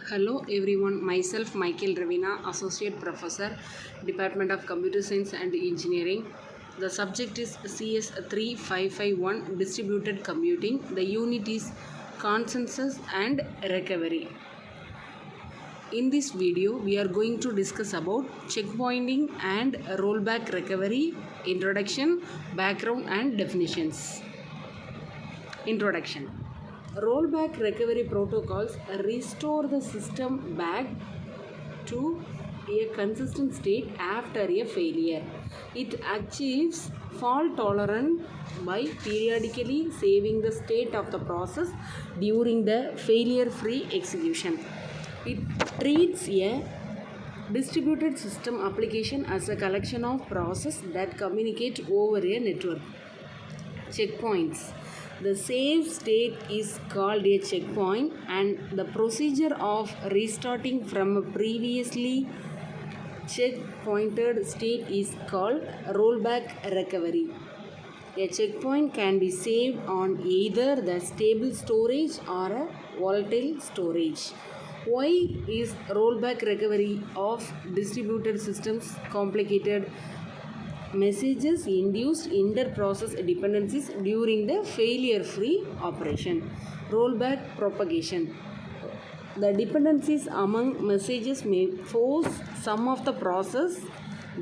Hello everyone, myself Michael Ravina, Associate Professor, Department of Computer Science and Engineering. The subject is CS 3551 Distributed Computing. The unit is Consensus and Recovery. In this video, we are going to discuss about checkpointing and rollback recovery, introduction, background and definitions. Introduction. Rollback recovery protocols restore the system back to a consistent state after a failure. It achieves fault tolerance by periodically saving the state of the process during the failure-free execution. It treats a distributed system application as a collection of processes that communicate over a network. Checkpoints. The save state is called a checkpoint, and the procedure of restarting from a previously checkpointed state is called rollback recovery. A checkpoint can be saved on either the stable storage or a volatile storage. Why is rollback recovery of distributed systems complicated? Messages induced inter-process dependencies during the failure-free operation. Rollback propagation. The dependencies among messages may force some of the process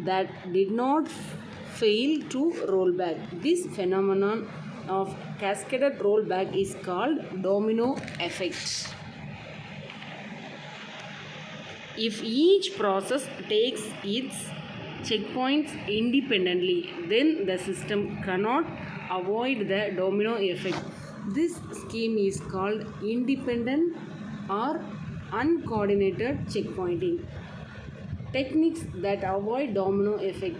that did not fail to roll back. This phenomenon of cascaded rollback is called domino effect. If each process takes its checkpoints independently, then the system cannot avoid the domino effect. This scheme is called independent or uncoordinated checkpointing. Techniques that avoid domino effect.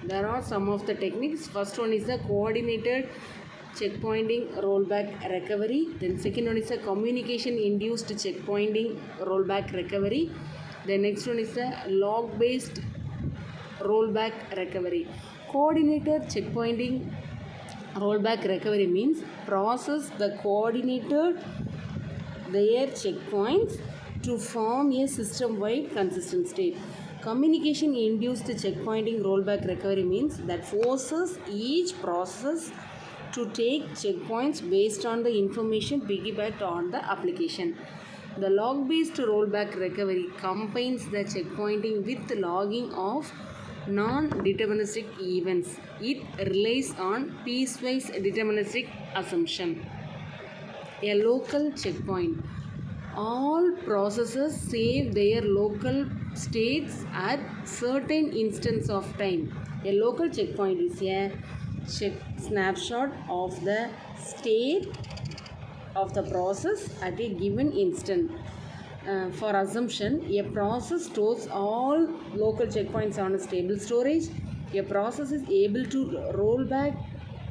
There are some of the techniques. First one is the coordinated checkpointing rollback recovery. Then second one is the communication induced checkpointing rollback recovery. The next one is the log based rollback recovery. Coordinated checkpointing rollback recovery means process the coordinated their checkpoints to form a system wide consistent state. Communication induced checkpointing rollback recovery means that forces each process to take checkpoints based on the information piggybacked on the application. The log-based rollback recovery combines the checkpointing with logging of non-deterministic events. It relies on piecewise deterministic assumption. A local checkpoint. All processes save their local states at certain instance of time. A local checkpoint is a snapshot of the state of the process at a given instant. For assumption, a process stores all local checkpoints on a stable storage. A process is able to roll back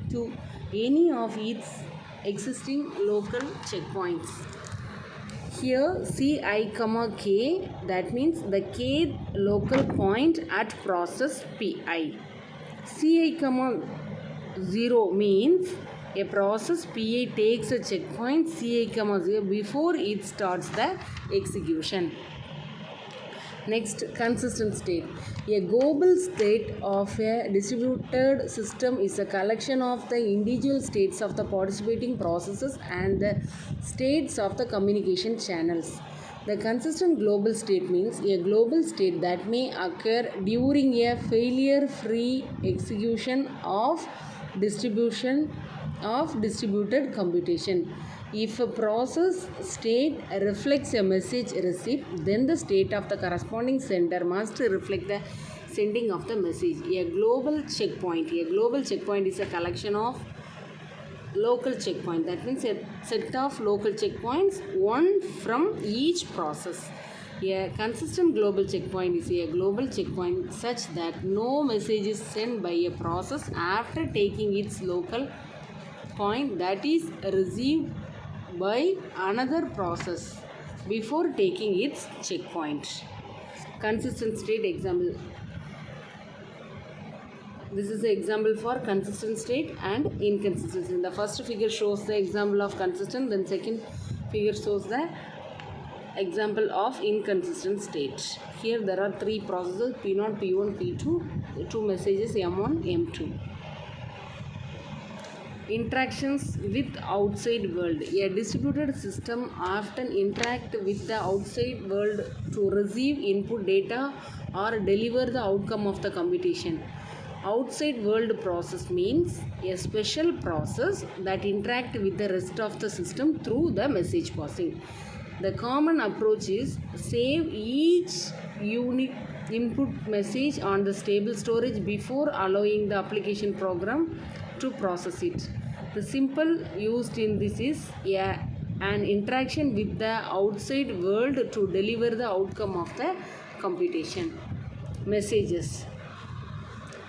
to any of its existing local checkpoints. Here Ci, K, that means the kth local point at process Pi. Ci, 0 means a process Pi takes a checkpoint Ci, 0 before it starts the execution. Next, consistent state. A global state of a distributed system is a collection of the individual states of the participating processes and the states of the communication channels. The consistent global state means a global state that may occur during a failure-free execution of distributed computation. If a process state reflects a message receipt, then the state of the corresponding sender must reflect the sending of the message. A global checkpoint. A global checkpoint is a collection of local checkpoint. That means a set of local checkpoints, one from each process. A consistent global checkpoint is a global checkpoint such that no message is sent by a process after taking its local point that is received by another process before taking its checkpoint. Consistent state example. This is the example for consistent state and inconsistency. The first figure shows the example of consistent, then second figure shows the example of inconsistent state. Here there are three processes P0, P1, P2, two messages M1, M2. Interactions with outside world. A distributed system often interact with the outside world to receive input data or deliver the outcome of the computation. Outside world process means a special process that interact with the rest of the system through the message passing. The common approach is save each unique input message on the stable storage before allowing the application program to process it. The symbol used in this is an interaction with the outside world to deliver the outcome of the computation. Messages.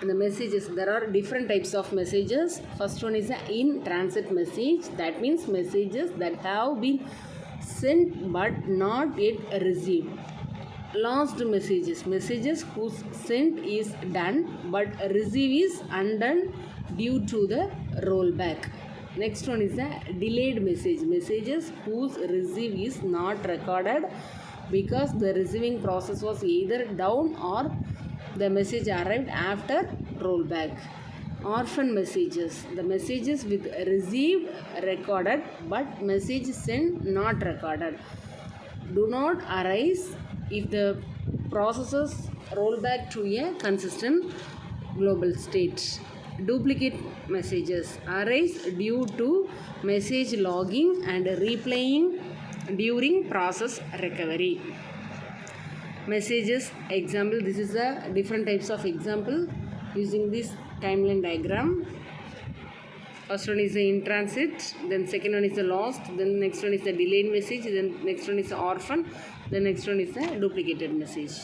The messages, there are different types of messages. First one is the in transit message. That means messages that have been sent but not yet received. Lost messages, messages whose sent is done but receive is undone due to the rollback. Next one is the delayed message, messages whose receive is not recorded because the receiving process was either down or the message arrived after rollback. Orphan messages, the messages with received recorded but message sent not recorded, do not arise if the processes roll back to a consistent global state. Duplicate messages arise due to message logging and replaying during process recovery. Messages example, this is the different types of example using this timeline diagram. First one is the in transit, then second one is the lost, then next one is the delayed message, then next one is the orphan, then next one is the duplicated message.